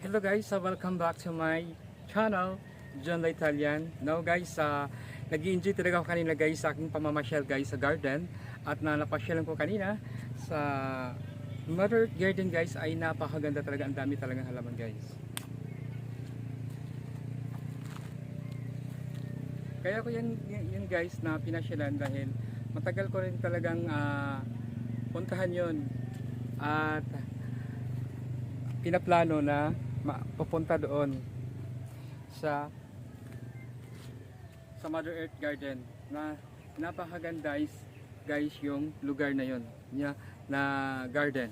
Hello guys, welcome back to my channel, John the Italian. Now guys, nag-enjoy talaga ako kanina guys sa aking pamamasyal guys sa garden. At napasyalan ko kanina sa Mother Earth Garden guys ay napakaganda talaga. Ang dami talagang halaman guys. Kaya ko yan guys na pinasyalan dahil matagal ko rin talagang puntahan yon. At pinaplano na papunta doon sa Mother Earth Garden na napakaganda guys yung lugar na yon na garden.